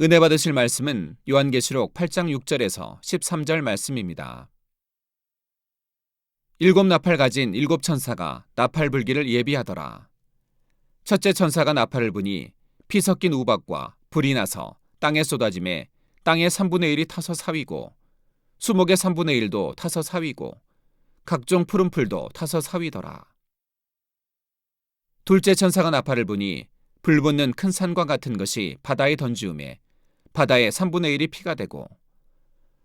은혜 받으실 말씀은 요한계시록 8장 6절에서 13절 말씀입니다. 일곱 나팔 가진 일곱 천사가 나팔 불기를 예비하더라. 첫째 천사가 나팔을 부니 피 섞인 우박과 불이 나서 땅에 쏟아짐에 땅의 3분의 1이 타서 사위고 수목의 3분의 1도 타서 사위고 각종 푸른 풀도 타서 사위더라. 둘째 천사가 나팔을 부니 불 붙는 큰 산과 같은 것이 바다에 던지우매 바다의 3분의 1이 피가 되고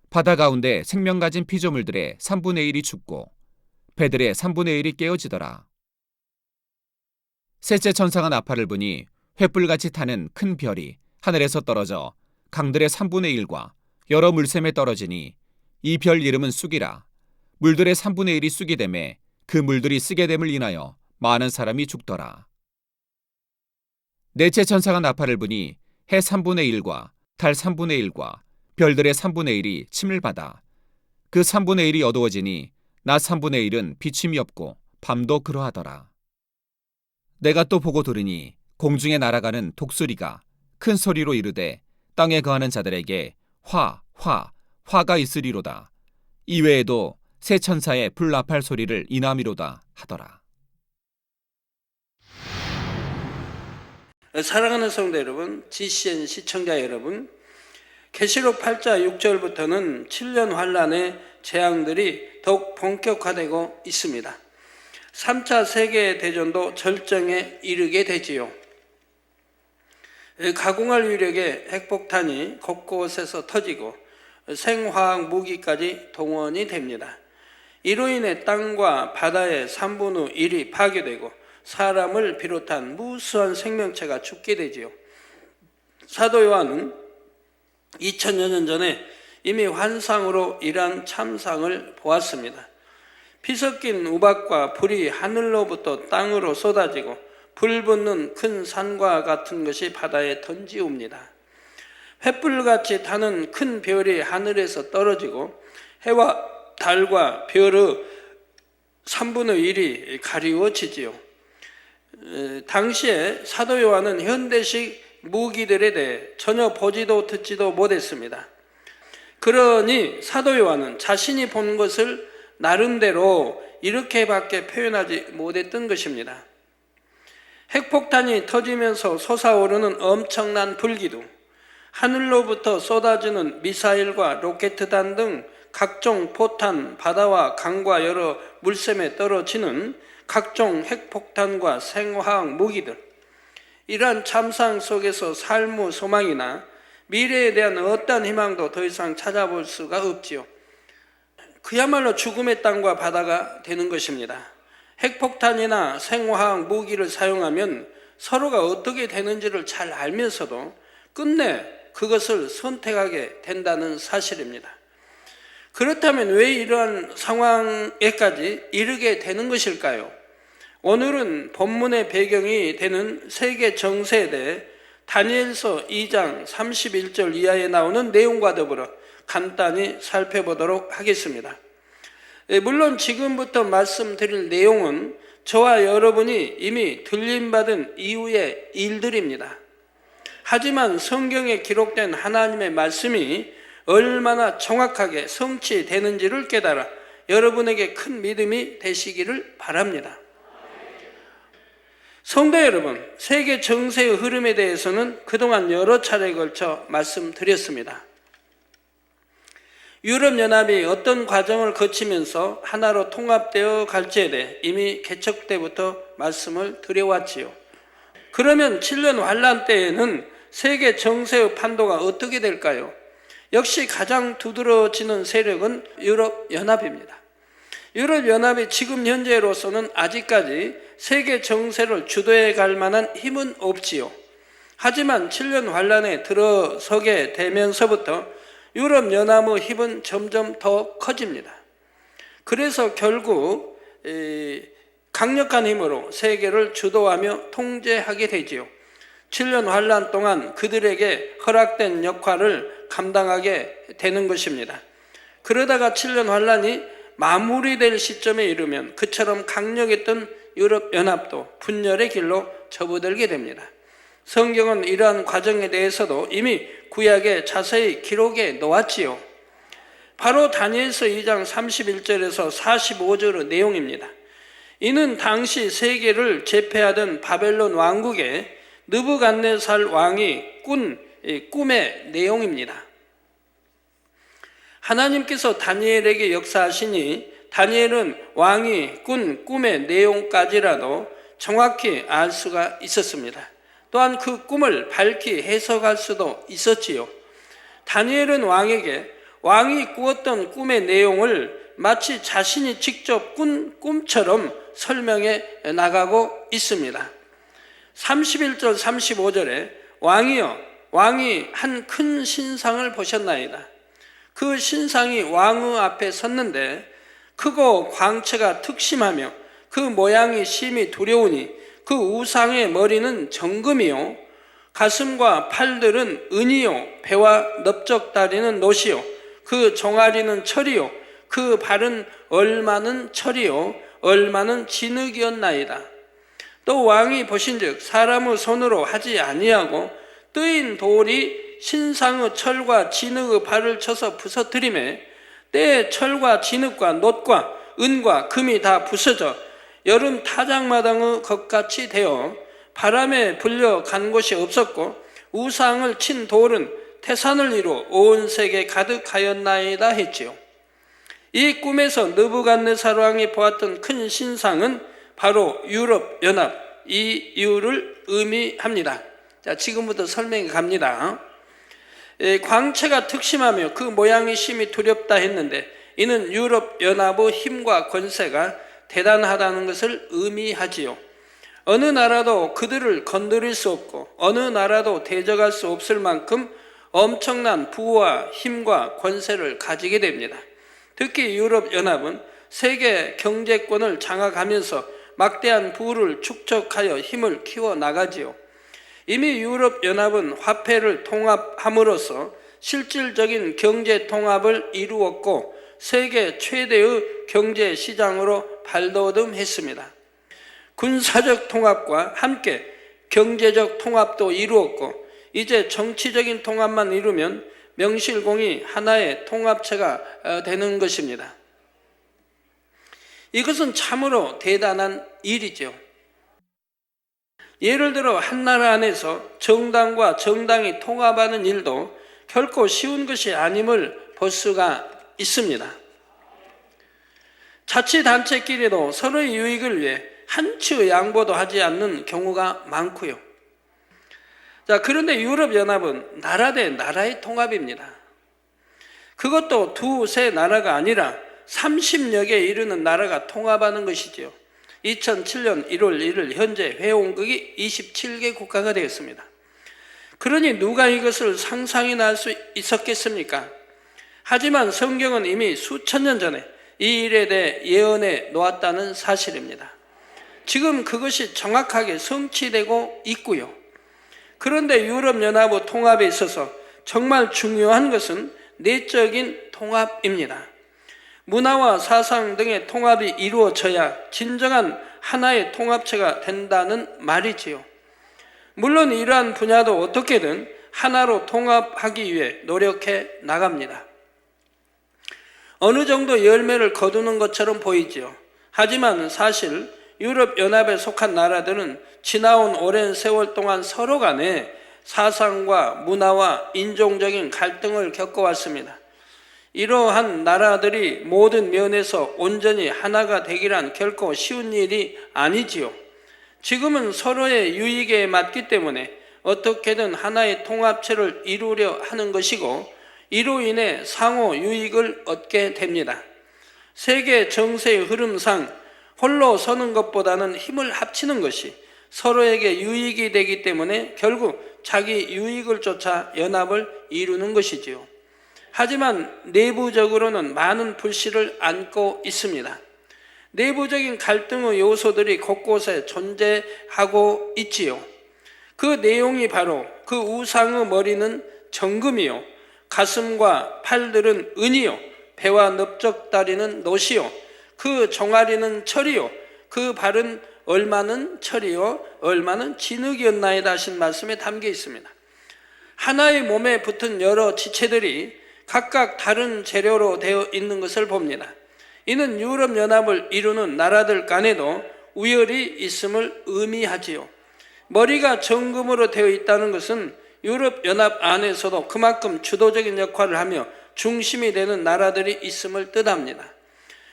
바다 가운데 생명 가진 피조물들의 3분의 1이 죽고 배들의 3분의 1이 깨어지더라. 셋째 천사가 나팔을 부니 횃불같이 타는 큰 별이 하늘에서 떨어져 강들의 3분의 1과 여러 물샘에 떨어지니 이 별 이름은 쑥이라. 물들의 3분의 1이 쑥이 되매 그 물들이 쓰게 됨을 인하여 많은 사람이 죽더라. 넷째 천사가 나팔을 부니 해 3분의 1과 달 3분의 1과 별들의 3분의 1이 침을 받아 그 3분의 1이 어두워지니 낮 3분의 1은 비침이 없고 밤도 그러하더라. 내가 또 보고 들으니 공중에 날아가는 독수리가 큰 소리로 이르되 땅에 거하는 자들에게 화가 있으리로다. 이외에도 세 천사의 불나팔 소리를 인함이로다 하더라. 사랑하는 성도 여러분, GCN 시청자 여러분, 계시록 8장 6절부터는 7년 환란의 재앙들이 더욱 본격화되고 있습니다. 3차 세계대전도 절정에 이르게 되지요. 가공할 위력의 핵폭탄이 곳곳에서 터지고 생화학 무기까지 동원이 됩니다. 이로 인해 땅과 바다의 3분의 1이 파괴되고 사람을 비롯한 무수한 생명체가 죽게 되지요. 사도 요한은 2000여 년 전에 이미 환상으로 이러한 참상을 보았습니다. 피 섞인 우박과 불이 하늘로부터 땅으로 쏟아지고 불 붙는 큰 산과 같은 것이 바다에 던지옵니다. 횃불같이 타는 큰 별이 하늘에서 떨어지고 해와 달과 별의 3분의 1이 가리워지지요. 당시에 사도 요한은 현대식 무기들에 대해 전혀 보지도 듣지도 못했습니다. 그러니 사도 요한은 자신이 본 것을 나름대로 이렇게밖에 표현하지 못했던 것입니다. 핵폭탄이 터지면서 솟아오르는 엄청난 불기둥, 하늘로부터 쏟아지는 미사일과 로켓탄 등 각종 포탄, 바다와 강과 여러 물샘에 떨어지는 각종 핵폭탄과 생화학 무기들, 이러한 참상 속에서 삶의 소망이나 미래에 대한 어떠한 희망도 더 이상 찾아볼 수가 없지요. 그야말로 죽음의 땅과 바다가 되는 것입니다. 핵폭탄이나 생화학 무기를 사용하면 서로가 어떻게 되는지를 잘 알면서도 끝내 그것을 선택하게 된다는 사실입니다. 그렇다면 왜 이러한 상황에까지 이르게 되는 것일까요? 오늘은 본문의 배경이 되는 세계 정세에 대해 다니엘서 2장 31절 이하에 나오는 내용과 더불어 간단히 살펴보도록 하겠습니다. 물론 지금부터 말씀드릴 내용은 저와 여러분이 이미 들림받은 이후의 일들입니다. 하지만 성경에 기록된 하나님의 말씀이 얼마나 정확하게 성취되는지를 깨달아 여러분에게 큰 믿음이 되시기를 바랍니다. 성도 여러분, 세계 정세의 흐름에 대해서는 그동안 여러 차례에 걸쳐 말씀드렸습니다. 유럽연합이 어떤 과정을 거치면서 하나로 통합되어 갈지에 대해 이미 개척 때부터 말씀을 드려왔지요. 그러면 7년 환란 때에는 세계 정세의 판도가 어떻게 될까요? 역시 가장 두드러지는 세력은 유럽연합입니다. 유럽연합이 지금 현재로서는 아직까지 세계 정세를 주도해 갈 만한 힘은 없지요. 하지만 7년 환란에 들어서게 되면서부터 유럽연합의 힘은 점점 더 커집니다. 그래서 결국 강력한 힘으로 세계를 주도하며 통제하게 되지요. 7년 환란 동안 그들에게 허락된 역할을 감당하게 되는 것입니다. 그러다가 7년 환란이 마무리될 시점에 이르면 그처럼 강력했던 유럽연합도 분열의 길로 접어들게 됩니다. 성경은 이러한 과정에 대해서도 이미 구약에 자세히 기록해 놓았지요. 바로 다니엘서 2장 31절에서 45절의 내용입니다. 이는 당시 세계를 제패하던 바벨론 왕국의 느부갓네살 왕이 꾼 꿈의 내용입니다. 하나님께서 다니엘에게 역사하시니 다니엘은 왕이 꾼 꿈의 내용까지라도 정확히 알 수가 있었습니다. 또한 그 꿈을 밝히 해석할 수도 있었지요. 다니엘은 왕에게 왕이 꾸었던 꿈의 내용을 마치 자신이 직접 꾼 꿈처럼 설명해 나가고 있습니다. 31절 35절에 왕이여 왕이 한 큰 신상을 보셨나이다. 그 신상이 왕의 앞에 섰는데 크고 광채가 특심하며 그 모양이 심히 두려우니 그 우상의 머리는 정금이요 가슴과 팔들은 은이요 배와 넓적다리는 노시요 그 종아리는 철이요 그 발은 얼마는 철이요 얼마는 진흙이었나이다. 또 왕이 보신즉 사람의 손으로 하지 아니하고 뜨인 돌이 신상의 철과 진흙의 발을 쳐서 부서뜨리매 때에 철과 진흙과 놋과 은과 금이 다 부서져 여름 타작마당의 것같이 되어 바람에 불려 간 곳이 없었고 우상을 친 돌은 태산을 이루어 온 세계 가득하였나이다 했지요. 이 꿈에서 느부갓네살 왕이 보았던 큰 신상은 바로 유럽 연합 EU를 의미합니다. 자, 지금부터 설명이 갑니다. 광채가 특심하며 그 모양이 심히 두렵다 했는데 이는 유럽 연합의 힘과 권세가 대단하다는 것을 의미하지요. 어느 나라도 그들을 건드릴 수 없고 어느 나라도 대적할 수 없을 만큼 엄청난 부와 힘과 권세를 가지게 됩니다. 특히 유럽연합은 세계 경제권을 장악하면서 막대한 부를 축적하여 힘을 키워나가지요. 이미 유럽연합은 화폐를 통합함으로써 실질적인 경제 통합을 이루었고 세계 최대의 경제 시장으로 발돋움했습니다. 군사적 통합과 함께 경제적 통합도 이루었고 이제 정치적인 통합만 이루면 명실공히 하나의 통합체가 되는 것입니다. 이것은 참으로 대단한 일이죠. 예를 들어 한 나라 안에서 정당과 정당이 통합하는 일도 결코 쉬운 것이 아님을 볼 수가 있습니다. 자치단체끼리도 서로의 유익을 위해 한치의 양보도 하지 않는 경우가 많고요. 자, 그런데 유럽연합은 나라 대 나라의 통합입니다. 그것도 두세 나라가 아니라 30여 개 이르는 나라가 통합하는 것이지요. 2007년 1월 1일 현재 회원국이 27개 국가가 되었습니다. 그러니 누가 이것을 상상이나 할 수 있었겠습니까? 하지만 성경은 이미 수천 년 전에 이 일에 대해 예언해 놓았다는 사실입니다. 지금 그것이 정확하게 성취되고 있고요. 그런데 유럽연합의 통합에 있어서 정말 중요한 것은 내적인 통합입니다. 문화와 사상 등의 통합이 이루어져야 진정한 하나의 통합체가 된다는 말이지요. 물론 이러한 분야도 어떻게든 하나로 통합하기 위해 노력해 나갑니다. 어느 정도 열매를 거두는 것처럼 보이지요. 하지만 사실 유럽연합에 속한 나라들은 지나온 오랜 세월 동안 서로 간에 사상과 문화와 인종적인 갈등을 겪어왔습니다. 이러한 나라들이 모든 면에서 온전히 하나가 되기란 결코 쉬운 일이 아니지요. 지금은 서로의 유익에 맞기 때문에 어떻게든 하나의 통합체를 이루려 하는 것이고 이로 인해 상호 유익을 얻게 됩니다. 세계 정세의 흐름상 홀로 서는 것보다는 힘을 합치는 것이 서로에게 유익이 되기 때문에 결국 자기 유익을 쫓아 연합을 이루는 것이지요. 하지만 내부적으로는 많은 불씨를 안고 있습니다. 내부적인 갈등의 요소들이 곳곳에 존재하고 있지요. 그 내용이 바로 그 우상의 머리는 정금이요 가슴과 팔들은 은이요 배와 넓적다리는 노시요 그 종아리는 철이요 그 발은 얼마는 철이요 얼마는 진흙이었나이다 하신 말씀에 담겨 있습니다. 하나의 몸에 붙은 여러 지체들이 각각 다른 재료로 되어 있는 것을 봅니다. 이는 유럽연합을 이루는 나라들 간에도 우열이 있음을 의미하지요. 머리가 정금으로 되어 있다는 것은 유럽연합 안에서도 그만큼 주도적인 역할을 하며 중심이 되는 나라들이 있음을 뜻합니다.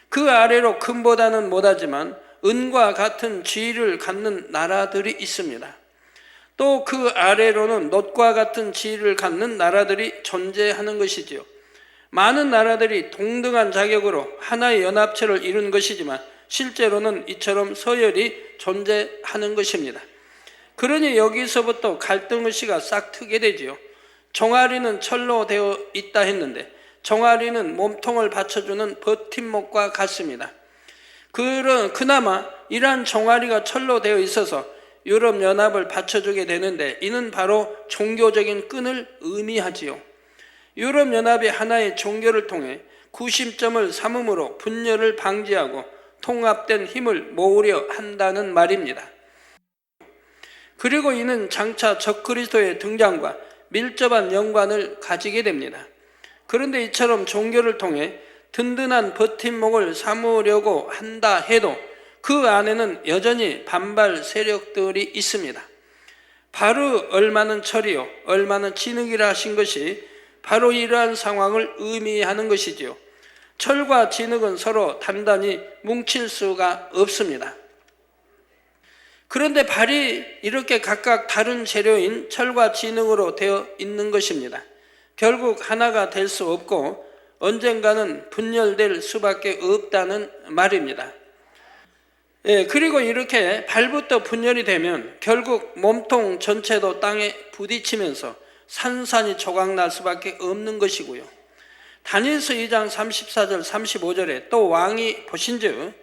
그 아래로 금보다는 못하지만 은과 같은 지위를 갖는 나라들이 있습니다. 또 그 아래로는 놋과 같은 지위를 갖는 나라들이 존재하는 것이지요. 많은 나라들이 동등한 자격으로 하나의 연합체를 이룬 것이지만 실제로는 이처럼 서열이 존재하는 것입니다. 그러니 여기서부터 갈등의식이 싹 트게 되지요. 종아리는 철로 되어 있다 했는데 종아리는 몸통을 받쳐주는 버팀목과 같습니다. 그나마 이러한 종아리가 철로 되어 있어서 유럽연합을 받쳐주게 되는데 이는 바로 종교적인 끈을 의미하지요. 유럽연합이 하나의 종교를 통해 구심점을 삼음으로 분열을 방지하고 통합된 힘을 모으려 한다는 말입니다. 그리고 이는 장차 적그리스도의 등장과 밀접한 연관을 가지게 됩니다. 그런데 이처럼 종교를 통해 든든한 버팀목을 삼으려고 한다 해도 그 안에는 여전히 반발 세력들이 있습니다. 바로 얼마는 철이요 얼마는 진흙이라 하신 것이 바로 이러한 상황을 의미하는 것이지요. 철과 진흙은 서로 단단히 뭉칠 수가 없습니다. 그런데 발이 이렇게 각각 다른 재료인 철과 진흙으로 되어 있는 것입니다. 결국 하나가 될 수 없고 언젠가는 분열될 수밖에 없다는 말입니다. 그리고 이렇게 발부터 분열이 되면 결국 몸통 전체도 땅에 부딪히면서 산산이 조각날 수밖에 없는 것이고요. 다니엘서 2장 34절 35절에 또 왕이 보신즉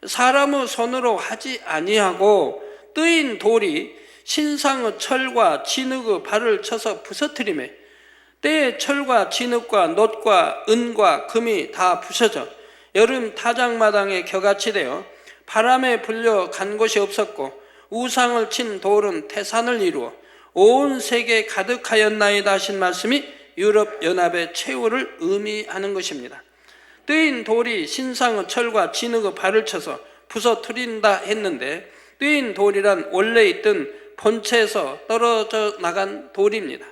사람의 손으로 하지 아니하고 뜨인 돌이 신상의 철과 진흙의 발을 쳐서 부서뜨리매 때에 철과 진흙과 놋과 은과 금이 다 부서져 여름 타작마당에 겨같이 되어 바람에 불려 간 곳이 없었고 우상을 친 돌은 태산을 이루어 온 세계에 가득하였나이다 하신 말씀이 유럽연합의 최후를 의미하는 것입니다. 뜨인 돌이 신상의 철과 진흙의 발을 쳐서 부서뜨린다 했는데 뜨인 돌이란 원래 있던 본체에서 떨어져 나간 돌입니다.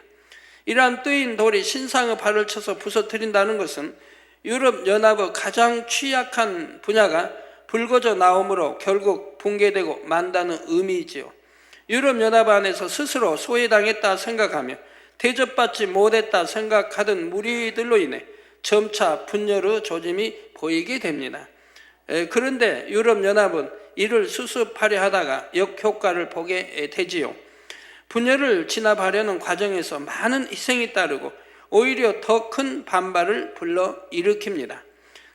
이러한 뜨인 돌이 신상의 발을 쳐서 부서뜨린다는 것은 유럽연합의 가장 취약한 분야가 불거져 나오므로 결국 붕괴되고 만다는 의미이지요. 유럽연합 안에서 스스로 소외당했다 생각하며 대접받지 못했다 생각하던 무리들로 인해 점차 분열의 조짐이 보이게 됩니다. 그런데 유럽연합은 이를 수습하려 하다가 역효과를 보게 되지요. 분열을 진압하려는 과정에서 많은 희생이 따르고 오히려 더 큰 반발을 불러일으킵니다.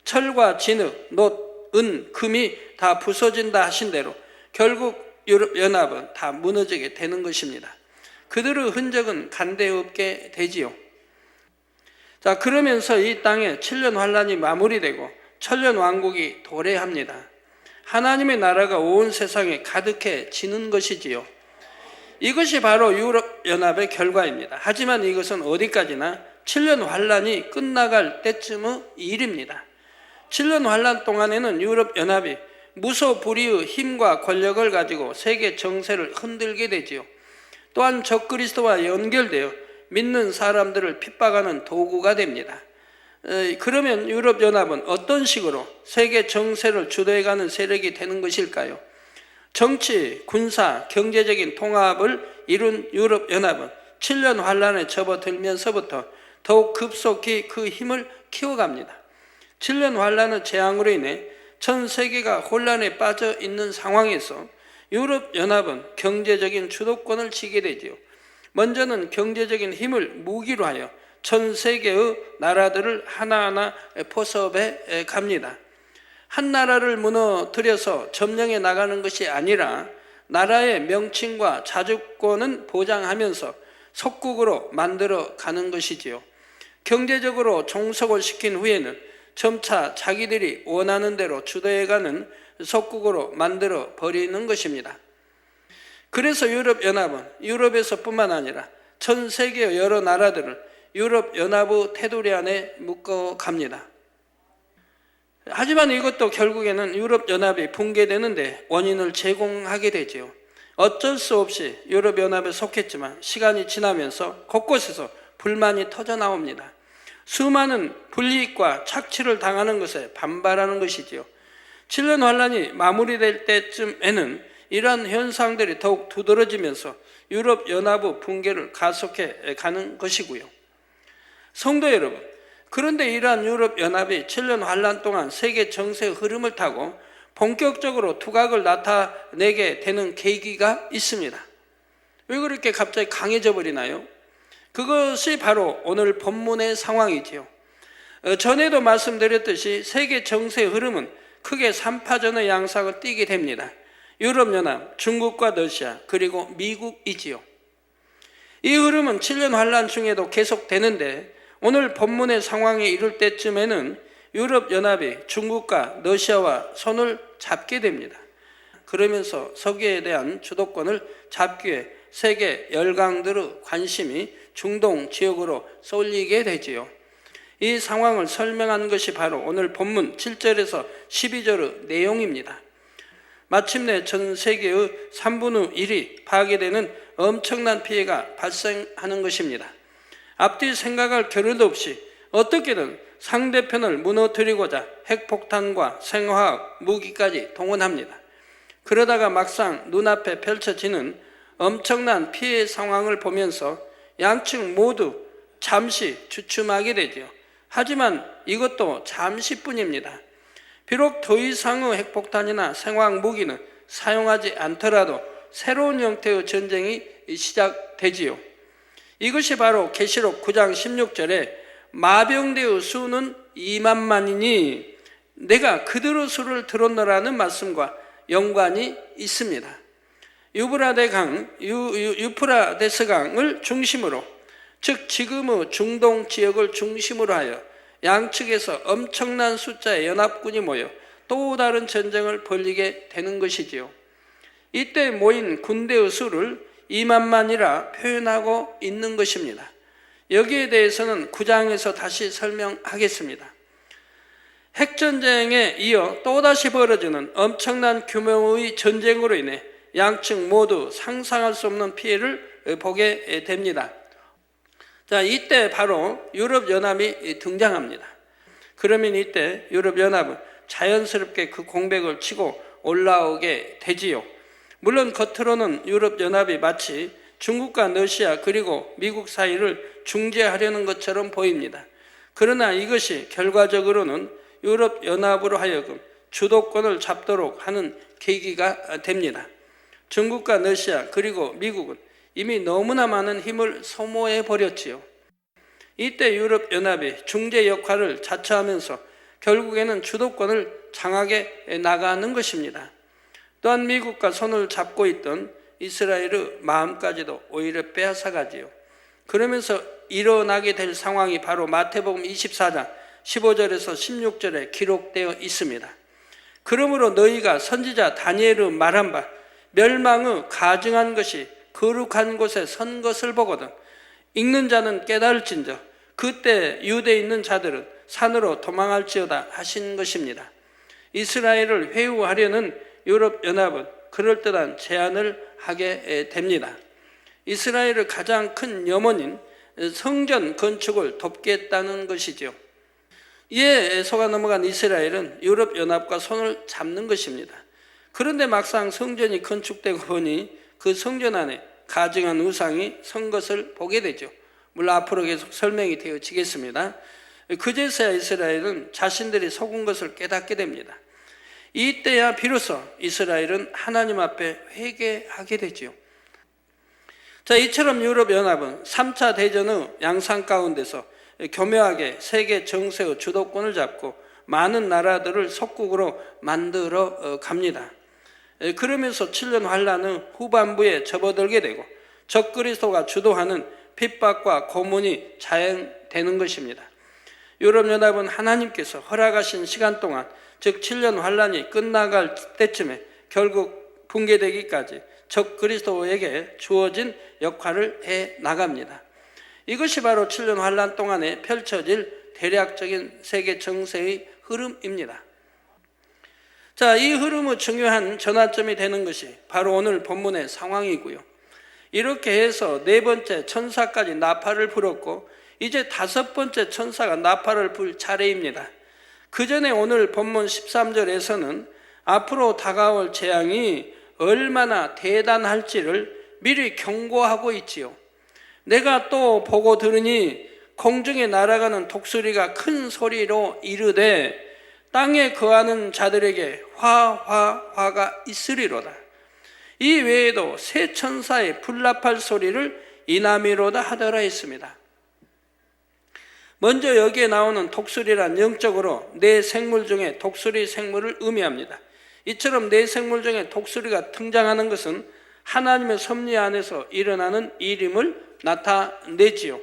철과 진흙, 놋, 은, 금이 다 부서진다 하신 대로 결국 유럽연합은 다 무너지게 되는 것입니다. 그들의 흔적은 간데 없게 되지요. 자, 그러면서 이 땅에 7년 환란이 마무리되고 천년 왕국이 도래합니다. 하나님의 나라가 온 세상에 가득해지는 것이지요. 이것이 바로 유럽연합의 결과입니다. 하지만 이것은 어디까지나 7년 환란이 끝나갈 때쯤의 일입니다. 7년 환란 동안에는 유럽연합이 무소불위의 힘과 권력을 가지고 세계 정세를 흔들게 되지요. 또한 적그리스도와 연결되어 믿는 사람들을 핍박하는 도구가 됩니다. 그러면 유럽연합은 어떤 식으로 세계 정세를 주도해가는 세력이 되는 것일까요? 정치, 군사, 경제적인 통합을 이룬 유럽연합은 7년 환란에 접어들면서부터 더욱 급속히 그 힘을 키워갑니다. 7년 환란의 재앙으로 인해 전 세계가 혼란에 빠져 있는 상황에서 유럽연합은 경제적인 주도권을 쥐게 되지요. 먼저는 경제적인 힘을 무기로 하여 전 세계의 나라들을 하나하나 포섭해 갑니다. 한 나라를 무너뜨려서 점령해 나가는 것이 아니라 나라의 명칭과 자주권은 보장하면서 속국으로 만들어 가는 것이지요. 경제적으로 종속을 시킨 후에는 점차 자기들이 원하는 대로 주도해가는 속국으로 만들어 버리는 것입니다. 그래서 유럽연합은 유럽에서뿐만 아니라 전 세계 여러 나라들을 유럽연합의 테두리 안에 묶어갑니다. 하지만 이것도 결국에는 유럽연합이 붕괴되는데 원인을 제공하게 되지요. 어쩔 수 없이 유럽연합에 속했지만 시간이 지나면서 곳곳에서 불만이 터져나옵니다. 수많은 불이익과 착취를 당하는 것에 반발하는 것이지요. 7년 환란이 마무리될 때쯤에는 이러한 현상들이 더욱 두드러지면서 유럽연합의 붕괴를 가속해 가는 것이고요. 성도 여러분, 그런데 이러한 유럽연합이 7년 환란 동안 세계 정세의 흐름을 타고 본격적으로 두각을 나타내게 되는 계기가 있습니다. 왜 그렇게 갑자기 강해져 버리나요? 그것이 바로 오늘 본문의 상황이지요. 전에도 말씀드렸듯이 세계 정세의 흐름은 크게 3파전의 양상을 띠게 됩니다. 유럽연합, 중국과 러시아, 그리고 미국이지요. 이 흐름은 7년 환란 중에도 계속되는데 오늘 본문의 상황에 이를 때쯤에는 유럽연합이 중국과 러시아와 손을 잡게 됩니다. 그러면서 석유에 대한 주도권을 잡기 위해 세계 열강들의 관심이 중동 지역으로 쏠리게 되지요. 이 상황을 설명한 것이 바로 오늘 본문 7절에서 12절의 내용입니다. 마침내 전 세계의 3분의 1이 파괴되는 엄청난 피해가 발생하는 것입니다. 앞뒤 생각할 겨를도 없이 어떻게든 상대편을 무너뜨리고자 핵폭탄과 생화학 무기까지 동원합니다. 그러다가 막상 눈앞에 펼쳐지는 엄청난 피해 상황을 보면서 양측 모두 잠시 주춤하게 되죠. 하지만 이것도 잠시뿐입니다. 비록 더 이상의 핵폭탄이나 생화학 무기는 사용하지 않더라도 새로운 형태의 전쟁이 시작되지요. 이것이 바로 계시록 9장 16절에 마병대의 수는 2만만이니 내가 그들의 수를 들었노라는 말씀과 연관이 있습니다. 유프라데스 강을 중심으로, 즉 지금의 중동 지역을 중심으로 하여 양측에서 엄청난 숫자의 연합군이 모여 또 다른 전쟁을 벌이게 되는 것이지요. 이때 모인 군대의 수를 2만만이라 표현하고 있는 것입니다. 여기에 대해서는 9장에서 다시 설명하겠습니다. 핵전쟁에 이어 또다시 벌어지는 엄청난 규모의 전쟁으로 인해 양측 모두 상상할 수 없는 피해를 보게 됩니다. 자, 이때 바로 유럽연합이 등장합니다. 그러면 이때 유럽연합은 자연스럽게 그 공백을 치고 올라오게 되지요. 물론 겉으로는 유럽연합이 마치 중국과 러시아 그리고 미국 사이를 중재하려는 것처럼 보입니다. 그러나 이것이 결과적으로는 유럽연합으로 하여금 주도권을 잡도록 하는 계기가 됩니다. 중국과 러시아 그리고 미국은 이미 너무나 많은 힘을 소모해 버렸지요. 이때 유럽연합이 중재 역할을 자처하면서 결국에는 주도권을 장악해 나가는 것입니다. 또한 미국과 손을 잡고 있던 이스라엘의 마음까지도 오히려 빼앗아가지요. 그러면서 일어나게 될 상황이 바로 마태복음 24장 15절에서 16절에 기록되어 있습니다. 그러므로 너희가 선지자 다니엘의 말한 바 멸망의 가증한 것이 거룩한 곳에 선 것을 보거든 읽는 자는 깨달을진저 그때 유대에 있는 자들은 산으로 도망할지어다 하신 것입니다. 이스라엘을 회유하려는 유럽연합은 그럴듯한 제안을 하게 됩니다. 이스라엘의 가장 큰 염원인 성전 건축을 돕겠다는 것이죠. 이에 속아 넘어간 이스라엘은 유럽연합과 손을 잡는 것입니다. 그런데 막상 성전이 건축되고 보니 그 성전 안에 가증한 우상이 선 것을 보게 되죠. 물론 앞으로 계속 설명이 되어지겠습니다. 그제서야 이스라엘은 자신들이 속은 것을 깨닫게 됩니다. 이때야 비로소 이스라엘은 하나님 앞에 회개하게 되지요. 자, 이처럼 유럽연합은 3차 대전의 양상 가운데서 교묘하게 세계 정세의 주도권을 잡고 많은 나라들을 속국으로 만들어 갑니다. 그러면서 7년 환란의 후반부에 접어들게 되고 적그리스도가 주도하는 핍박과 고문이 자행되는 것입니다. 유럽연합은 하나님께서 허락하신 시간 동안, 즉 7년 환란이 끝나갈 때쯤에 결국 붕괴되기까지 적 그리스도에게 주어진 역할을 해 나갑니다. 이것이 바로 7년 환란 동안에 펼쳐질 대략적인 세계 정세의 흐름입니다. 자, 이 흐름의 중요한 전환점이 되는 것이 바로 오늘 본문의 상황이고요. 이렇게 해서 네 번째 천사까지 나팔을 불었고 이제 다섯 번째 천사가 나팔을 불 차례입니다. 그 전에 오늘 본문 13절에서는 앞으로 다가올 재앙이 얼마나 대단할지를 미리 경고하고 있지요. 내가 또 보고 들으니 공중에 날아가는 독수리가 큰 소리로 이르되 땅에 거하는 자들에게 화가 있으리로다. 이 외에도 새 천사의 불나팔 소리를 이남이로다 하더라 했습니다. 먼저 여기에 나오는 독수리란 영적으로 네 생물 중에 독수리 생물을 의미합니다. 이처럼 네 생물 중에 독수리가 등장하는 것은 하나님의 섭리 안에서 일어나는 일임을 나타내지요.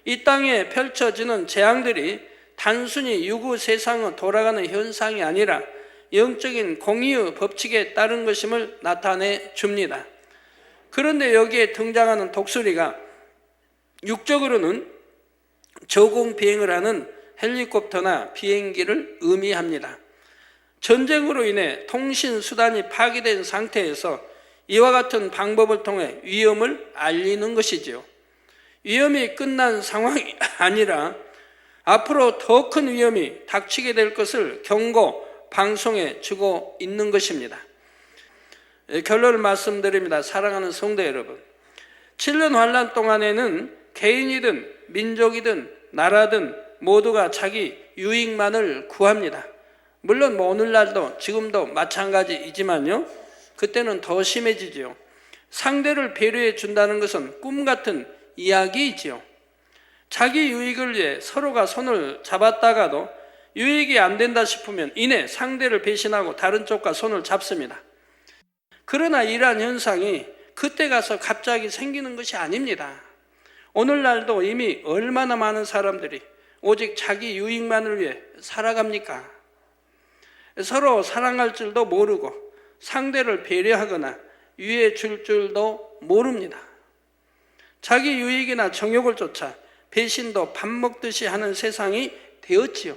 이 땅에 펼쳐지는 재앙들이 단순히 유구 세상의 돌아가는 현상이 아니라 영적인 공의의 법칙에 따른 것임을 나타내 줍니다. 그런데 여기에 등장하는 독수리가 육적으로는 저공 비행을 하는 헬리콥터나 비행기를 의미합니다. 전쟁으로 인해 통신 수단이 파괴된 상태에서 이와 같은 방법을 통해 위험을 알리는 것이지요. 위험이 끝난 상황이 아니라 앞으로 더 큰 위험이 닥치게 될 것을 경고, 방송해 주고 있는 것입니다. 결론을 말씀드립니다. 사랑하는 성도 여러분, 7년 환란 동안에는 개인이든 민족이든 나라든 모두가 자기 유익만을 구합니다. 물론 오늘날도 지금도 마찬가지이지만요, 그때는 더 심해지지요. 상대를 배려해 준다는 것은 꿈 같은 이야기이지요. 자기 유익을 위해 서로가 손을 잡았다가도 유익이 안 된다 싶으면 이내 상대를 배신하고 다른 쪽과 손을 잡습니다. 그러나 이러한 현상이 그때 가서 갑자기 생기는 것이 아닙니다. 오늘날도 이미 얼마나 많은 사람들이 오직 자기 유익만을 위해 살아갑니까? 서로 사랑할 줄도 모르고 상대를 배려하거나 위해 줄 줄도 모릅니다. 자기 유익이나 정욕을 쫓아 배신도 밥 먹듯이 하는 세상이 되었지요.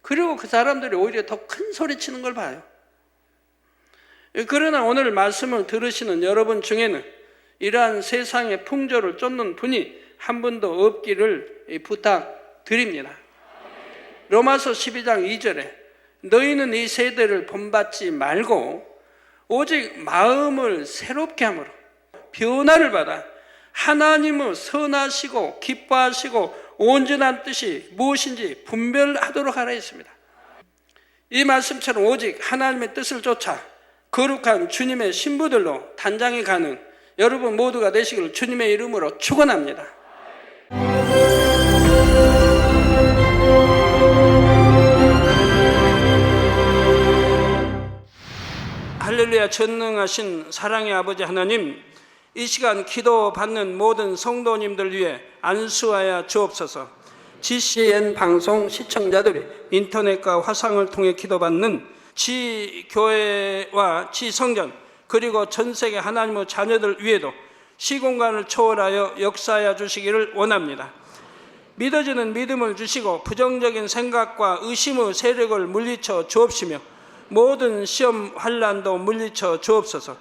그리고 그 사람들이 오히려 더 큰 소리 치는 걸 봐요. 그러나 오늘 말씀을 들으시는 여러분 중에는 이러한 세상의 풍조를 쫓는 분이 한 분도 없기를 부탁드립니다. 로마서 12장 2절에 너희는 이 세대를 본받지 말고 오직 마음을 새롭게 함으로 변화를 받아 하나님의 선하시고 기뻐하시고 온전한 뜻이 무엇인지 분별하도록 하라 했습니다. 이 말씀처럼 오직 하나님의 뜻을 쫓아 거룩한 주님의 신부들로 단장해 가는 여러분 모두가 되시기를 주님의 이름으로 축원합니다. 할렐루야. 전능하신 사랑의 아버지 하나님, 이 시간 기도받는 모든 성도님들 위해 안수하여 주옵소서. GCN 방송 시청자들이 인터넷과 화상을 통해 기도받는 지교회와 지성전 그리고 전세계 하나님의 자녀들 위에도 시공간을 초월하여 역사하여 주시기를 원합니다. 믿어지는 믿음을 주시고 부정적인 생각과 의심의 세력을 물리쳐 주옵시며 모든 시험 환난도 물리쳐 주옵소서.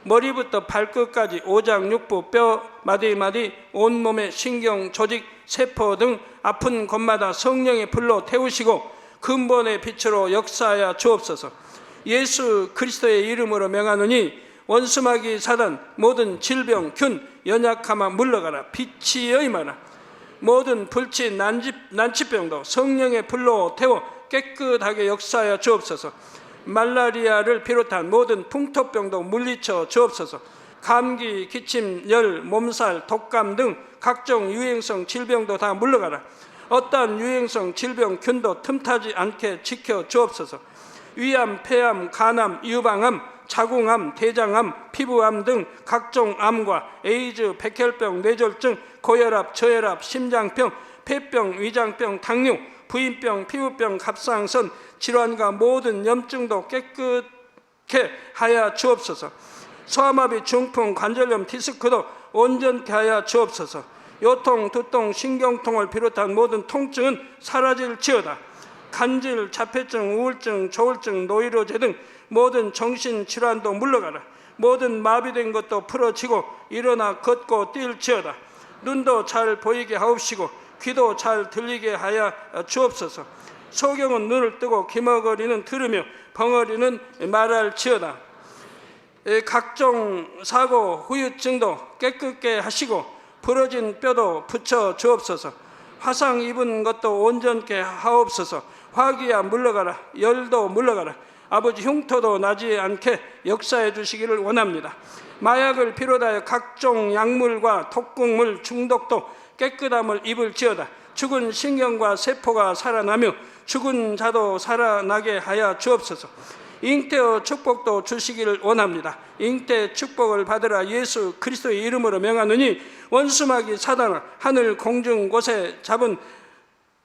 머리부터 발끝까지 오장육부 뼈 마디마디 온몸의 신경 조직 세포 등 아픈 곳마다 성령의 불로 태우시고 근본의 빛으로 역사하여 주옵소서. 예수 그리스도의 이름으로 명하노니 원수마귀 사단 모든 질병 균 연약함아 물러가라. 빛이 임하라. 모든 불치 난치병도 성령의 불로 태워 깨끗하게 역사하여 주옵소서. 말라리아를 비롯한 모든 풍토병도 물리쳐 주옵소서. 감기, 기침, 열, 몸살, 독감 등 각종 유행성 질병도 다 물러가라. 어떠한 유행성 질병 균도 틈타지 않게 지켜 주옵소서. 위암, 폐암, 간암, 유방암, 자궁암, 대장암, 피부암 등 각종 암과 에이즈, 백혈병, 뇌졸중, 고혈압, 저혈압, 심장병, 폐병, 위장병, 당뇨, 부인병, 피부병, 갑상선 질환과 모든 염증도 깨끗게 하여 주옵소서. 소아마비, 중풍, 관절염, 디스크도 온전케 하여 주옵소서. 요통, 두통, 신경통을 비롯한 모든 통증은 사라질지어다. 간질, 자폐증, 우울증, 조울증, 노이로제 등 모든 정신질환도 물러가라. 모든 마비된 것도 풀어지고 일어나 걷고 뛸지어다. 눈도 잘 보이게 하옵시고 귀도 잘 들리게 하여 주옵소서. 소경은 눈을 뜨고 기머거리는 들으며 벙어리는 말할지어다. 각종 사고, 후유증도 깨끗게 하시고 부러진 뼈도 붙여 주옵소서. 화상 입은 것도 온전케 하옵소서. 화기야 물러가라. 열도 물러가라. 아버지, 흉터도 나지 않게 역사해 주시기를 원합니다. 마약을 비롯하여 각종 약물과 독극물 중독도 깨끗함을 입을지어다. 죽은 신경과 세포가 살아나며 죽은 자도 살아나게 하여 주옵소서. 잉태의 축복도 주시기를 원합니다. 잉태 축복을 받으라. 예수 그리스도의 이름으로 명하노니 원수마귀 사단아, 하늘 공중 곳에 잡은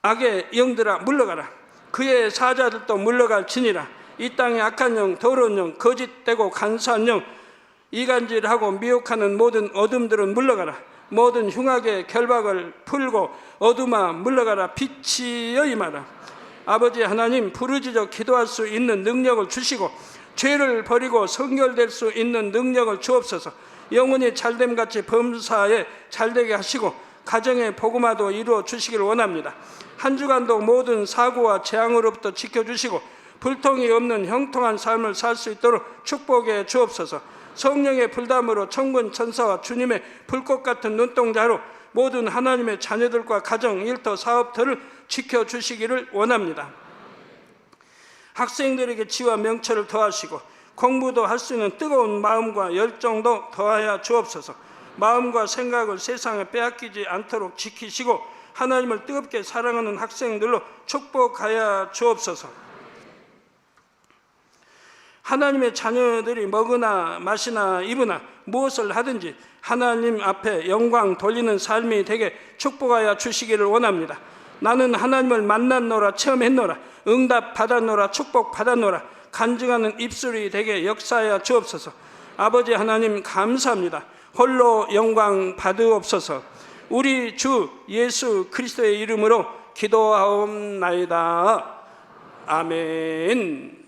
악의 영들아 물러가라. 그의 사자들도 물러갈지니라. 이 땅의 악한 영, 더러운 영, 거짓되고 간사한 영, 이간질하고 미혹하는 모든 어둠들은 물러가라. 모든 흉악의 결박을 풀고 어둠아 물러가라. 빛이여 임하라. 아버지 하나님, 부르짖어 기도할 수 있는 능력을 주시고 죄를 버리고 성결될 수 있는 능력을 주옵소서. 영혼이 잘됨같이 범사에 잘되게 하시고 가정의 복음화도 이루어 주시기를 원합니다. 한 주간도 모든 사고와 재앙으로부터 지켜주시고 불통이 없는 형통한 삶을 살 수 있도록 축복해 주옵소서. 성령의 불담으로 천군 천사와 주님의 불꽃 같은 눈동자로 모든 하나님의 자녀들과 가정, 일터, 사업터를 지켜주시기를 원합니다. 학생들에게 지와 명철을 더하시고 공부도 할 수 있는 뜨거운 마음과 열정도 더하여 주옵소서. 마음과 생각을 세상에 빼앗기지 않도록 지키시고 하나님을 뜨겁게 사랑하는 학생들로 축복하여 주옵소서. 하나님의 자녀들이 먹으나 마시나 입으나 무엇을 하든지 하나님 앞에 영광 돌리는 삶이 되게 축복하여 주시기를 원합니다. 나는 하나님을 만났노라, 체험했노라, 응답 받았노라, 축복 받았노라, 간증하는 입술이 되게 역사하여 주옵소서. 아버지 하나님 감사합니다. 홀로 영광 받으옵소서. 우리 주 예수 그리스도의 이름으로 기도하옵나이다. 아멘.